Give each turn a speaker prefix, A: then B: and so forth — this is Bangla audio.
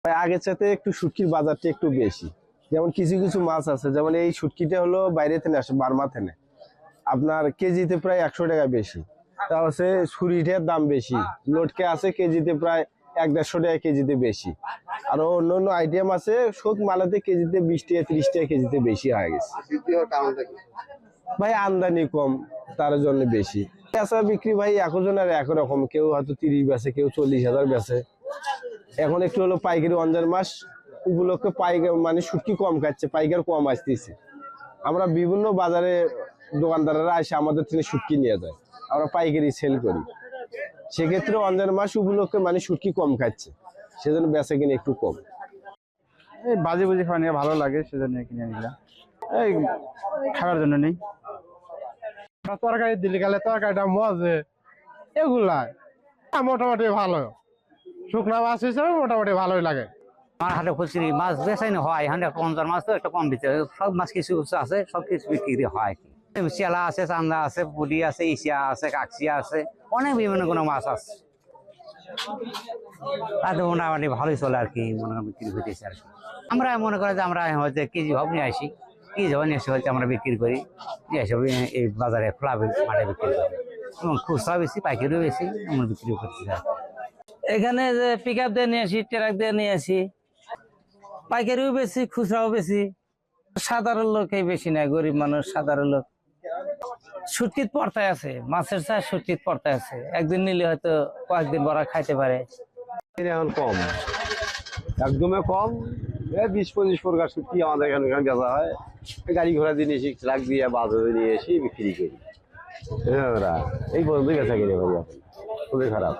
A: আগের সাথে একটু শুটকির বাজারটা একটু বেশি। যেমন কিছু কিছু মাছ আছে, যেমন এই শুটকিটা হলো বাইরে থেকে আসে, বার্মা থেকে, আপনার কেজিতে প্রায় 100 টাকা বেশি। তা হচ্ছে ছুরিটার দাম বেশি, লটকে আছে কেজিতে প্রায় 1-150 টাকা কেজিতে বেশি। আরো অন্য অন্য আইটেম আছে, সব মালাতে কেজিতে 20 টাকা 30 টাকা কেজিতে বেশি হয়ে গেছে। ভাই আমদানি কম, তার জন্য বেশি। পেঁচা বিক্রি ভাই একজনের একরকম, কেউ হয়তো 30 বেচে, কেউ 40,000 বেচে। এখন একটু হলো পাইকারি অঞ্জার মাস উপলক্ষে পাইকার মানে শুটকি কম খাচ্ছে, পাইকার কম আসতেছে। আমরা বিভিন্ন বাজারে দোকানদাররা এসে আমাদের থেকে শুটকি নিয়ে যায়, আমরা পাইকারি সেল করি। সেক্ষেত্রে অঞ্জার মাস উপলক্ষে মানে শুটকি কম খাচ্ছে, সেজন্য বেচা কিনে একটু কম।
B: এই বাজি বুঝি খাওয়া নিয়ে ভালো লাগে, সেজন্য কিনে নিলাম। এই খাওয়ার জন্য নেই।
C: তরকারি দিলে গেলে তরকারিটা মজে, এগুলা মোটামুটি ভালো। শুকনা মাছ হিসেবে মোটামুটি ভালোই লাগে।
D: আমার হাটে খুচরি মাছ বেচাই না হয়, এখানে পঞ্চার মাছ তো একটা কম দিতে, সব মাছ কিছু কিছু আছে, সব কিছু বিক্রি হয়। চেলা আছে, চান্দা আছে, পুটি আছে, ইসিয়া আছে, কাকসিয়া আছে, অনেক বিভিন্ন কোনো মাছ আছে। তাতে মোটামুটি ভালোই চলে আর কি, মনে হয় বিক্রি হইতেছে আর কি। আমরা মনে করি যে আমরা হয়তো কেজি ভাব নিয়ে আসি, কেজি ভাব নিয়ে এসে হয়তো আমরা বিক্রি করি, নিয়ে এসে এই বাজারে খোলা মাঠে বিক্রি করি, এবং খুচরা বেশি পাইকারিও বেশি আমরা বিক্রি করতে চাই।
E: এখানে যে পিক আপ দিয়ে নিয়ে আসি, ট্রাক দিয়ে নিয়ে আসি, পাইকারিও বেশি, খুচরাও বেশি। সাধারণ লোকই বেশি নাই, গরিব মানুষ, সাধারণ লোক। শুটকিত পড়তায় আছে, মাছের চাষ শুটকিত পড়তায় আছে, একদিন নিলে হয়তো কয়েকদিন বড় খাইতে পারে।
A: এখন কম, একদমই কম। 20-25 প্রকার শুটকি আমাদের এখানে বেচা হয়। গাড়ি ঘোড়া দিয়ে নিয়ে ট্রাক দিয়ে বাজারে নিয়ে এসে বিক্রি করি। এই পর্যন্ত বেচা কিনে ভাই, খুবই খারাপ।